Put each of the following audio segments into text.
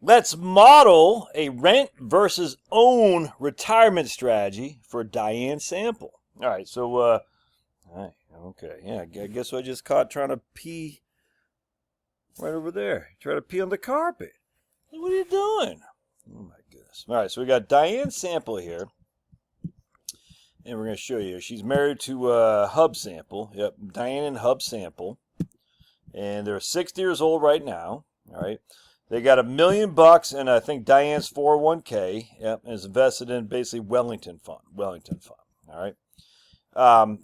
Let's model a rent versus own retirement strategy for Diane Sample. All right, so, okay, yeah, I guess I just caught trying to pee right over there. Try to pee on the carpet. What are you doing? Oh my goodness. All right, so we got Diane Sample here, and we're going to show you. She's married to Hub Sample. Yep, Diane and Hub Sample, and they're 60 years old right now. All right. They got $1 million in, I think, Diane's 401k. Yep, and it's invested in basically Wellington Fund. All right.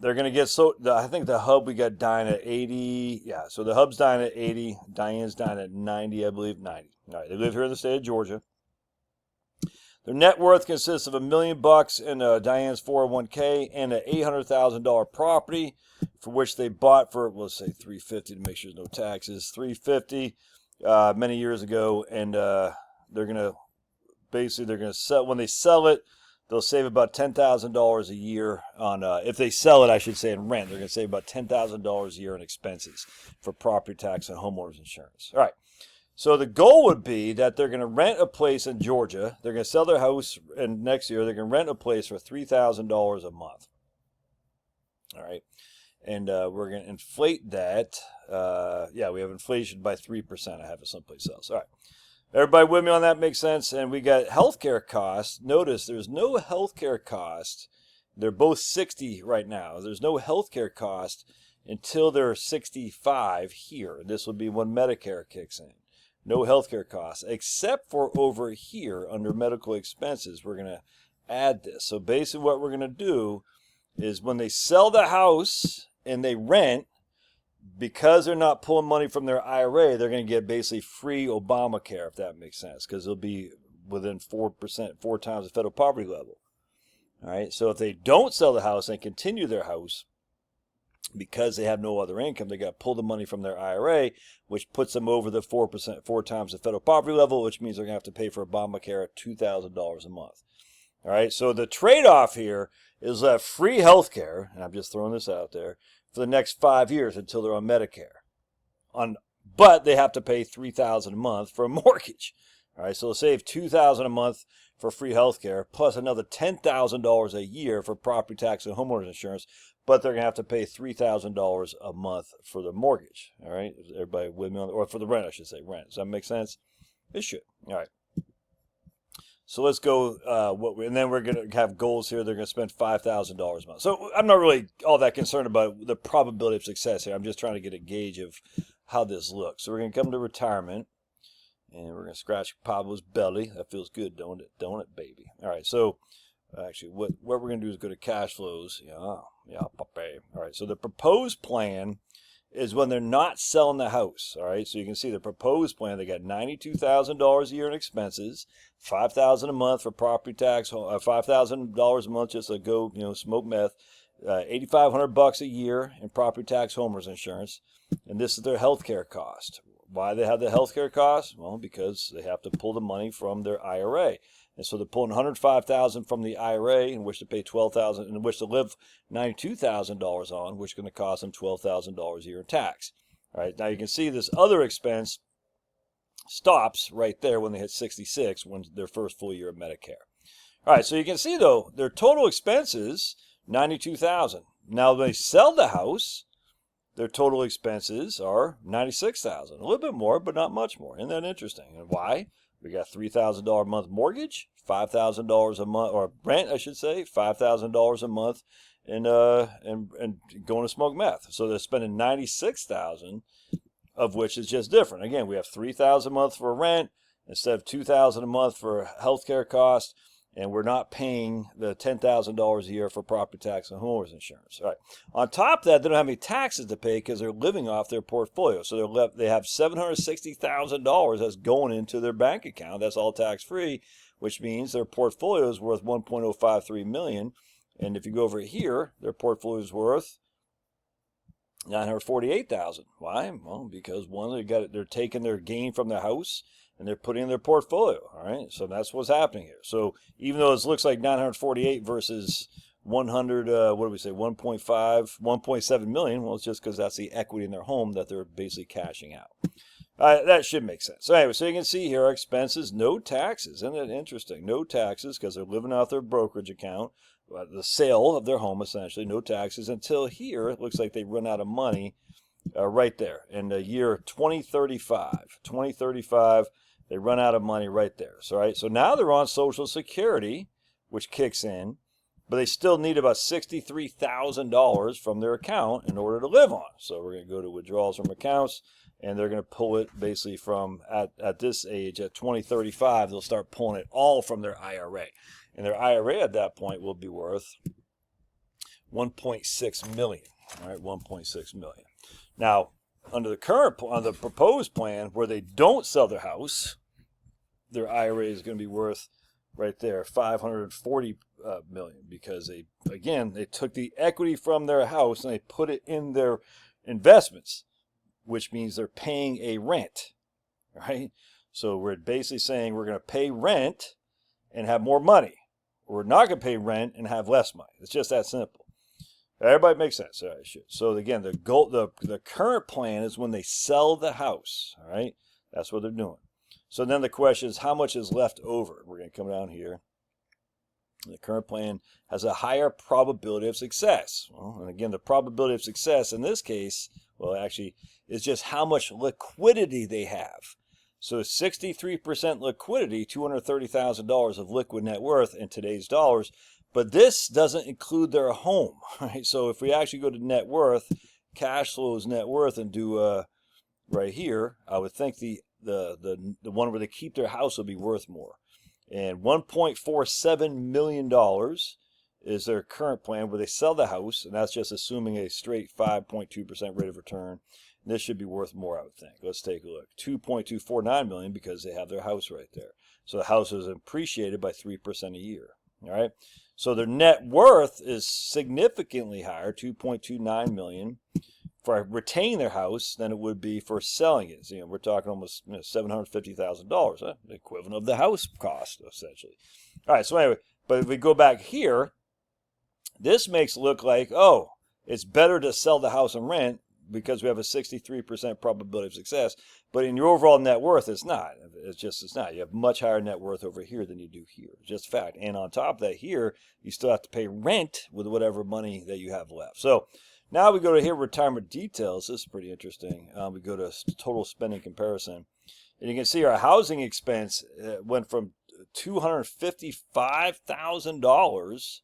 They're going to get, I think the Hub, we got Diane at 80. Yeah, so the Hub's dying at 80. Diane's dying at 90, I believe, 90. All right, they live here in the state of Georgia. Their net worth consists of $1 million in Diane's 401k and an $800,000 property, for which they bought for, let's say, $350 to make sure there's no taxes. $350 many years ago, and they're gonna sell. When they sell it, they'll save about $10,000 a year on. If they sell it, I should say, in rent, they're gonna save about $10,000 a year in expenses for property tax and homeowners insurance. All right. So the goal would be that they're going to rent a place in Georgia. They're going to sell their house, and next year they're going to rent a place for $3,000 a month. All right, and we're going to inflate that. Yeah, we have inflation by 3%. I have it someplace else. All right, everybody with me on that? Makes sense. And we got healthcare costs. Notice there's no healthcare cost. They're both 60 right now. There's no healthcare cost until they're 65 here. This will be when Medicare kicks in. No healthcare costs, except for over here under medical expenses. We're going to add this. So basically what we're going to do is when they sell the house and they rent, because they're not pulling money from their IRA, they're going to get basically free Obamacare, if that makes sense, because they'll be within 4%, 4 times the federal poverty level. All right. So if they don't sell the house and continue their house, because they have no other income, they got to pull the money from their IRA, which puts them over the 4%, 4 times the federal poverty level, which means they're going to have to pay for Obamacare at $2,000 a month. All right, so the trade-off here is that free health care, and I'm just throwing this out there, for the next 5 years until they're on Medicare. But they have to pay $3,000 a month for a mortgage. All right, so they'll save $2,000 a month for free health care, plus another $10,000 a year for property tax and homeowners insurance, but they're going to have to pay $3,000 a month for the mortgage. All right, is everybody with me on, or for the rent, I should say, rent. Does that make sense? It should. All right. So let's go, and then we're going to have goals here. They're going to spend $5,000 a month. So I'm not really all that concerned about the probability of success here. I'm just trying to get a gauge of how this looks. So we're going to come to retirement, and we're going to scratch Pablo's belly. That feels good, don't it? Don't it, baby? All right, so actually, what we're going to do is go to cash flows. Yeah, puppy. All right, so the proposed plan is when they're not selling the house. All right, so you can see the proposed plan. They got $92,000 a year in expenses, $5,000 a month for property tax, $5,000 a month just to go, smoke meth, $8,500 a year in property tax, homeowners insurance, and this is their health care cost. Why they have the health care cost? Well, because they have to pull the money from their IRA. And so they're pulling $105,000 from the IRA, in which to pay $12,000, in which to live $92,000 on, which is going to cost them $12,000 a year in tax. All right. Now you can see this other expense stops right there when they hit 66, when their first full year of Medicare. All right. So you can see though their total expenses $92,000. Now when they sell the house, their total expenses are $96,000. A little bit more, but not much more. Isn't that interesting? And why? We got $3,000 a month mortgage, $5,000 a month, or rent, I should say, $5,000 a month, and going to smoke meth. So they're spending $96,000, of which is just different. Again, we have $3,000 a month for rent instead of $2,000 a month for healthcare costs, and we're not paying the $10,000 a year for property tax and homeowners insurance. All right. On top of that, they don't have any taxes to pay because they're living off their portfolio. So they have $760,000 that's going into their bank account. That's all tax-free, which means their portfolio is worth $1.053 million. And if you go over here, their portfolio is worth $948,000. Why? Well, because one, they're taking their gain from their house and they're putting in their portfolio. All right, so that's what's happening here. So even though it looks like 948 versus 100, what do we say, 1.5, 1.7 million? Well, it's just because that's the equity in their home that they're basically cashing out. That should make sense. So anyway, so you can see here our expenses, no taxes. Isn't it interesting? No taxes because they're living out their brokerage account, the sale of their home essentially, no taxes until here it looks like they run out of money right there in the year 2035. 2035, they run out of money right there. So, right, so now they're on Social Security, which kicks in, but they still need about $63,000 from their account in order to live on. So we're going to go to withdrawals from accounts, and they're going to pull it basically from, at this age, at 2035, they'll start pulling it all from their IRA. And their IRA at that point will be worth $1.6 million. All right, $1.6 million. Now, under the proposed plan, where they don't sell their house, their IRA is going to be worth right there $540 million, because they took the equity from their house and they put it in their investments, which means they're paying a rent, right? So we're basically saying we're going to pay rent and have more money. We're not going to pay rent and have less money. It's just that simple. Everybody makes sense. All right, sure. So again, the current plan is when they sell the house. All right, that's what they're doing. So then the question is, how much is left over? We're going to come down here. The current plan has a higher probability of success. Well, and again, the probability of success in this case, well, actually, is just how much liquidity they have. So 63% liquidity, $230,000 of liquid net worth in today's dollars. But this doesn't include their home, right? So if we actually go to net worth, cash flows net worth, and do right here, I would think the one where they keep their house will be worth more. And $1.47 million is their current plan where they sell the house, and that's just assuming a straight 5.2% rate of return. And this should be worth more, I would think. Let's take a look. $2.249 million because they have their house right there. So the house is appreciated by 3% a year. All right. So their net worth is significantly higher, $2.29 million, for retaining their house than it would be for selling it. So, we're talking almost $750,000, the equivalent of the house cost, essentially. All right. So anyway, but if we go back here, this makes it look like, oh, it's better to sell the house and rent because we have a 63% probability of success. But in your overall net worth, it's not. It's not. You have much higher net worth over here than you do here. Just a fact. And on top of that, here, you still have to pay rent with whatever money that you have left. So now we go to here, retirement details. This is pretty interesting. We go to total spending comparison. And you can see our housing expense went from $255,000,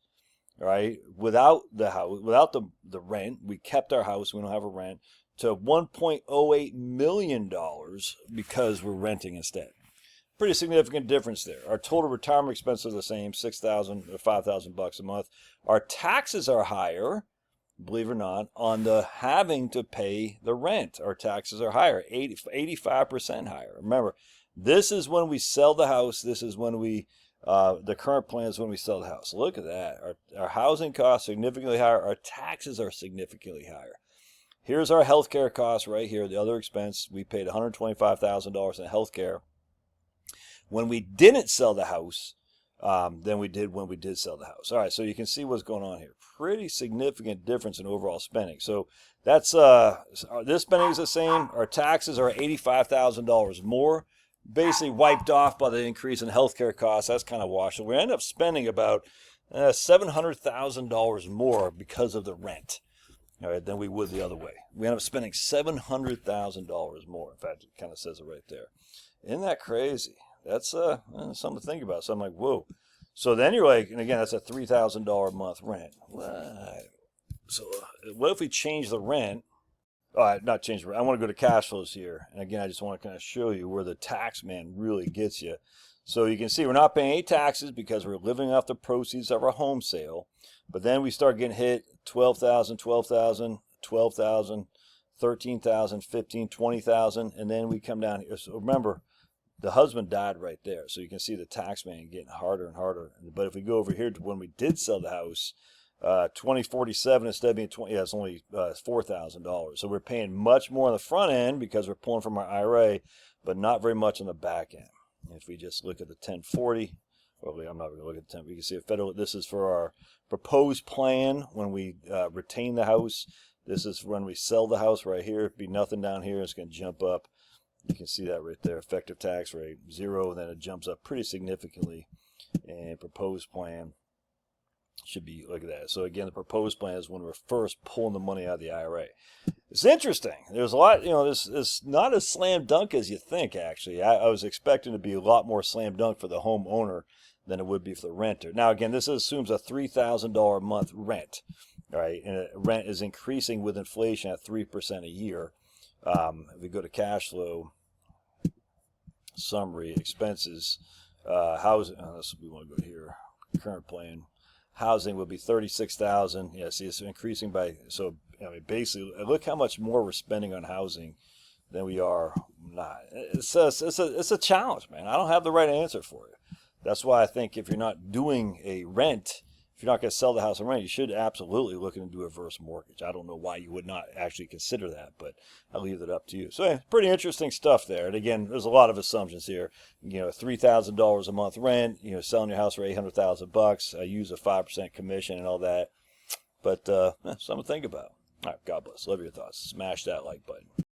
right, without the house, without the rent. We kept our house. We don't have a rent. To $1.08 million because we're renting instead. Pretty significant difference there. Our total retirement expenses are the same, $6,000 or $5,000 a month. Our taxes are higher, believe it or not, on the having to pay the rent. Our taxes are higher, 85% higher. Remember, this is when we sell the house. This is when we, the current plan is when we sell the house. Look at that. Our housing costs significantly higher. Our taxes are significantly higher. Here's our healthcare costs right here, the other expense. We paid $125,000 in healthcare when we didn't sell the house than we did when we did sell the house. All right, so you can see what's going on here. Pretty significant difference in overall spending. So that's this spending is the same. Our taxes are $85,000 more, basically wiped off by the increase in healthcare costs. That's kind of washed. So we end up spending about $700,000 more because of the rent. All right, than we would the other way. We end up spending $700,000 more. In fact, it kind of says it right there. Isn't that crazy? That's something to think about. So I'm like, whoa. So then you're like, and again, that's a $3,000 a month rent. What? So what if we change the rent? Not change the rent. I want to go to cash flows here. And again, I just want to kind of show you where the tax man really gets you. So you can see we're not paying any taxes because we're living off the proceeds of our home sale. But then we start getting hit $12,000, $12,000, $12,000, $13,000, $15,000, $20,000, and then we come down here. So remember, the husband died right there. So you can see the tax man getting harder and harder. But if we go over here to when we did sell the house, 2047 instead of being 20, yeah, it's only $4,000. So we're paying much more on the front end because we're pulling from our IRA, but not very much on the back end. If we just look at the 1040, well, I'm not going to look at the 10. We can see a federal. This is for our proposed plan when we retain the house. This is when we sell the house right here. It'd be nothing down here. It's going to jump up. You can see that right there. Effective tax rate 0, then it jumps up pretty significantly. And proposed plan should be, look at that. So again, the proposed plan is when we're first pulling the money out of the IRA. It's interesting. There's a lot, it's not as slam dunk as you think, actually. I was expecting to be a lot more slam dunk for the homeowner than it would be for the renter. Now, again, this assumes a $3,000 a month rent, right? And rent is increasing with inflation at 3% a year. If we go to cash flow, summary, expenses, housing, we want to go here, current plan. Housing would be $36,000. Yeah, see, it's increasing by, so I mean, basically, look how much more we're spending on housing than we are not. It's a challenge, man. I don't have the right answer for you. That's why I think if you're not doing a rent, if you're not going to sell the house and rent, you should absolutely look into a reverse mortgage. I don't know why you would not actually consider that, but I'll leave it up to you. So, yeah, pretty interesting stuff there. And again, there's a lot of assumptions here. $3,000 a month rent. Selling your house for $800,000. I use a 5% commission and all that. But something to think about. All right, God bless. Love your thoughts. Smash that like button.